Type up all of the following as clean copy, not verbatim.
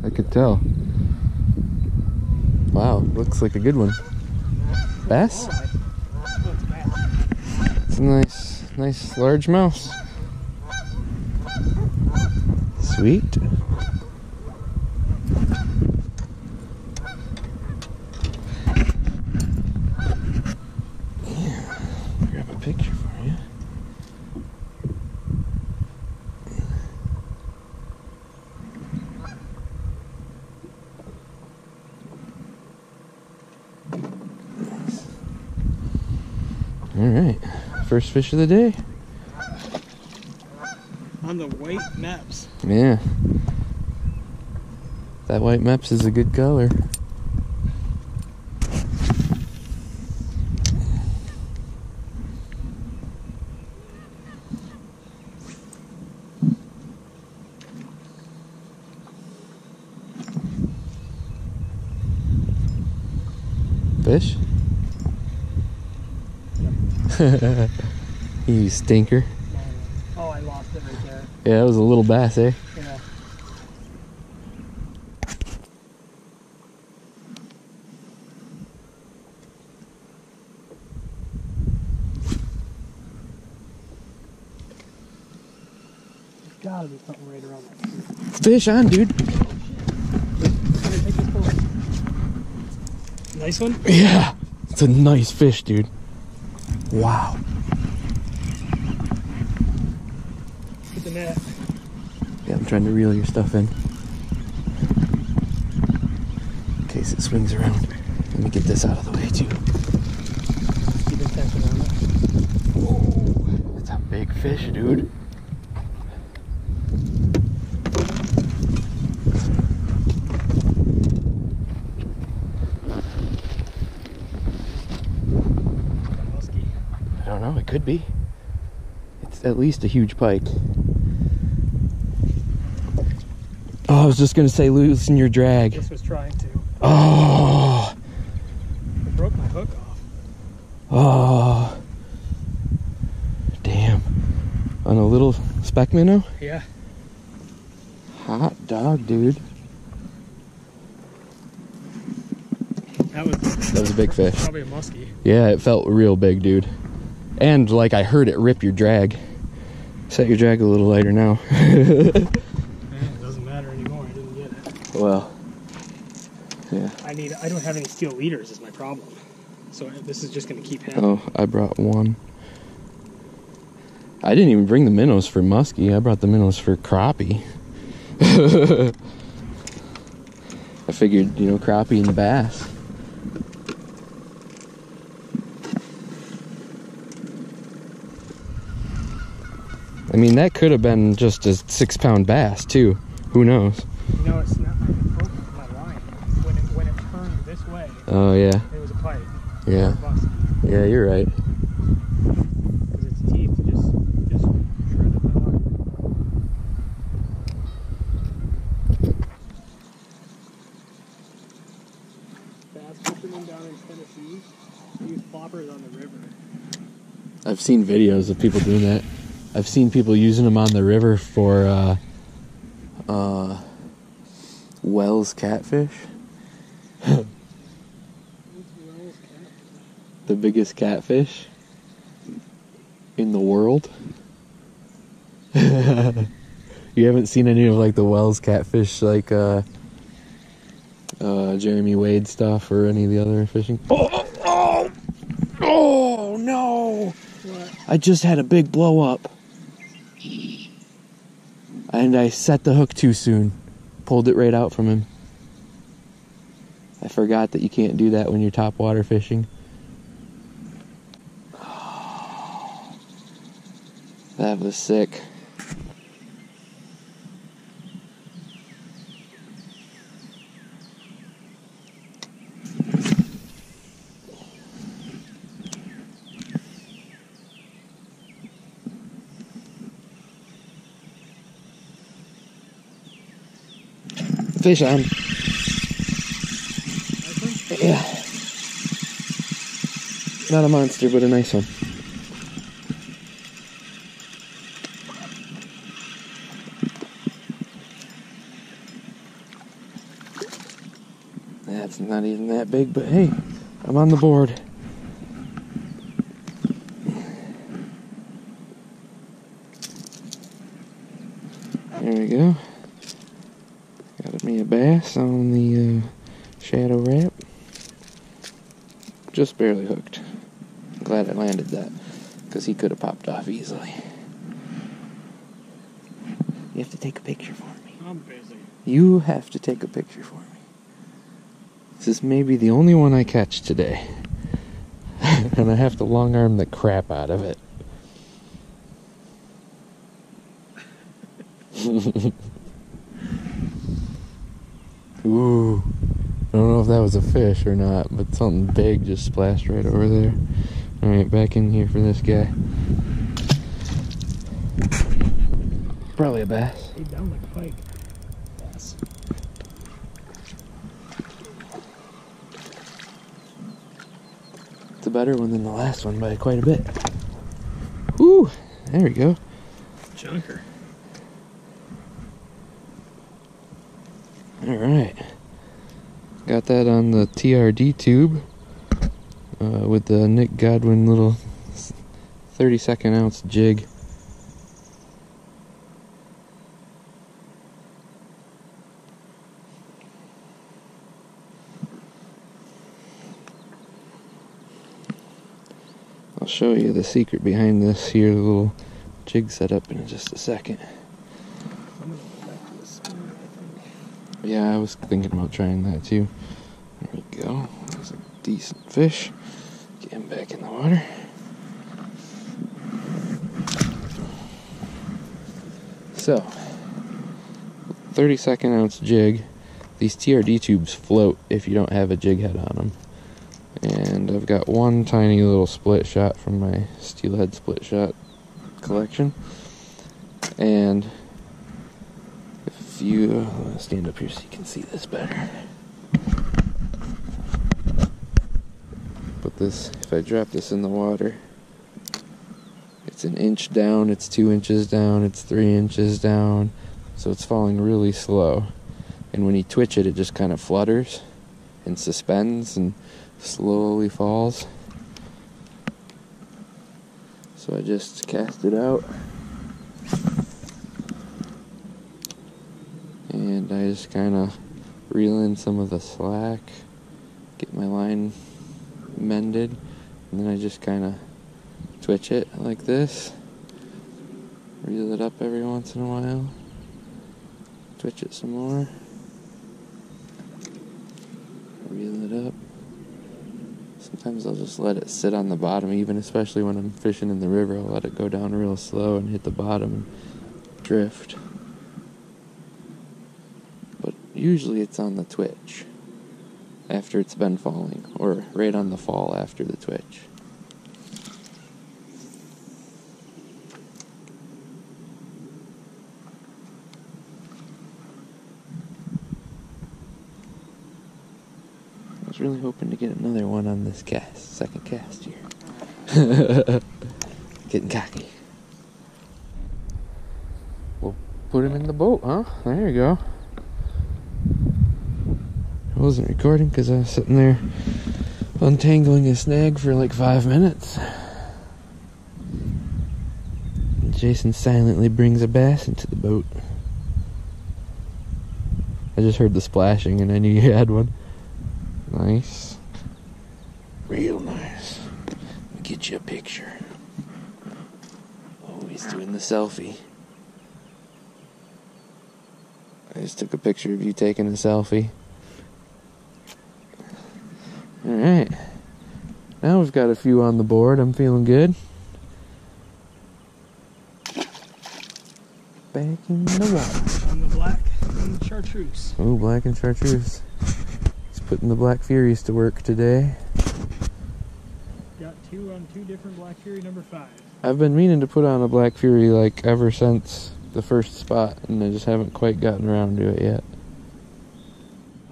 I could tell. Wow, looks like a good one. Bass? It's a nice large mouse. Sweet. Yeah, grab a picture for you. All right, first fish of the day. On the white Mepps. Yeah. That white Mepps is a good color. Fish? You stinker. Oh, I lost it right there. Yeah, it was a little bass, eh? Yeah. There's gotta be something right around that tree. Fish on, dude. Nice one? Yeah. It's a nice fish, dude. Wow. Get the net. Yeah, I'm trying to reel your stuff in case it swings around. Let me get this out of the way, too. Keep attention on it. Whoa. That's a big fish, dude. I don't know, it could be. It's at least a huge pike. Oh, I was just gonna say loosen your drag. This was trying to. Oh, It broke my hook off. oh, damn. On a little speck minnow? Yeah. Hot dog, dude. That was a big fish. Probably a muskie. Yeah, it felt real big, dude. And like I heard it rip your drag. Set your drag a little lighter now. It doesn't matter anymore. I didn't get it. Well, yeah. I don't have any steel leaders is my problem. So this is just going to keep happening. Oh, I brought one. I didn't even bring the minnows for muskie. I brought the minnows for crappie. I figured, crappie and bass. I mean, that could have been just a 6-pound bass, too. Who knows? It's not. I broke my line. When it turned this way, Oh, yeah. it was a pike. Yeah. Or a muskie. Yeah, you're right. Because its teeth just shredded my line. Bass fishermen down in Tennessee use ploppers on the river. I've seen videos of people doing that. I've seen people using them on the river for Wells catfish. The biggest catfish in the world. You haven't seen any of like the Wells catfish, like Jeremy Wade stuff or any of the other fishing. Oh no! What? I just had a big blow up. And I set the hook too soon. Pulled it right out from him. I forgot that you can't do that when you're top water fishing. That was sick. Fish on. Yeah. Not a monster, but a nice one. That's not even that big, but hey, I'm on the board. There we go. Got me a bass on the Shadow Rap. Just barely hooked. I'm glad I landed that, because he could have popped off easily. You have to take a picture for me. I'm busy. You have to take a picture for me. This is maybe the only one I catch today. And I have to long arm the crap out of it. Ooh. I don't know if that was a fish or not, but something big just splashed right over there. Alright, back in here for this guy. Probably a bass. Hey, down like a pike. Bass. It's a better one than the last one by quite a bit. Woo! There we go. Junker. Alright. Got that on the TRD tube with the Nick Godwin little 32nd ounce jig. I'll show you the secret behind this here little jig setup in just a second. I'm gonna go back to the spoon, I think. Yeah, I was thinking about trying that too. There we go. That's a decent fish. Get him back in the water. So, 32nd ounce jig. These TRD tubes float if you don't have a jig head on them. And I've got one tiny little split shot from my steelhead split shot collection. And if you stand up here so you can see this better. But this, if I drop this in the water, it's an inch down, it's 2 inches down, it's 3 inches down. So it's falling really slow. And when you twitch it, it just kind of flutters and suspends and slowly falls. So I just cast it out. And I just kind of reel in some of the slack, get my line mended, and then I just kind of twitch it like this, reel it up every once in a while, twitch it some more, reel it up. Sometimes I'll just let it sit on the bottom, even especially when I'm fishing in the river. I'll let it go down real slow and hit the bottom and drift. But usually it's on the twitch after it's been falling, or right on the fall after the twitch. I was really hoping to get another one on this cast, second cast here. Getting cocky. We'll put him in the boat, huh? There you go. I wasn't recording because I was sitting there untangling a snag for like 5 minutes. Jason silently brings a bass into the boat. I just heard the splashing and I knew you had one. Nice. Real nice. Let me get you a picture. Oh, he's doing the selfie. I just took a picture of you taking a selfie. Alright. Now we've got a few on the board. I'm feeling good. Back in the water. On the black and chartreuse. Oh, black and chartreuse. He's putting the Black Furies to work today. Got two on two different Black Fury number 5. I've been meaning to put on a Black Fury like ever since the first spot, and I just haven't quite gotten around to it yet.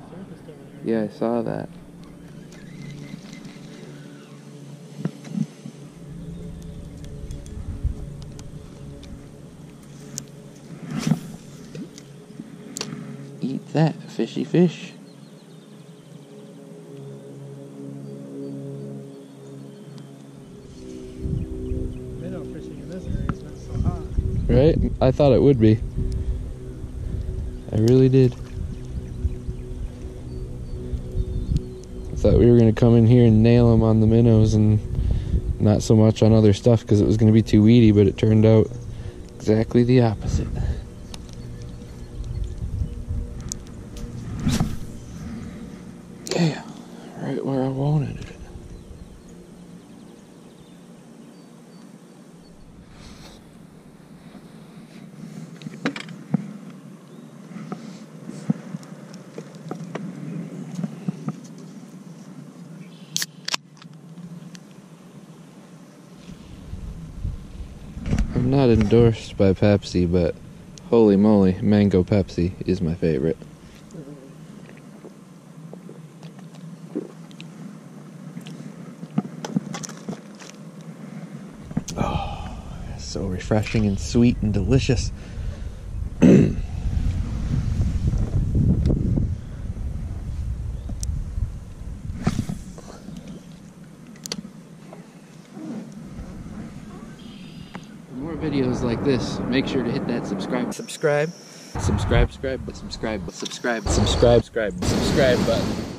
Surfaced over there. Yeah, I saw that. Eat that, fishy fish. right? I thought it would be. I really did. I thought we were going to come in here and nail them on the minnows and not so much on other stuff because it was going to be too weedy, but it turned out exactly the opposite. Yeah, right where I wanted it. I'm not endorsed by Pepsi, but holy moly, mango Pepsi is my favorite. Oh, so refreshing and sweet and delicious. More videos like this, make sure to hit that subscribe button.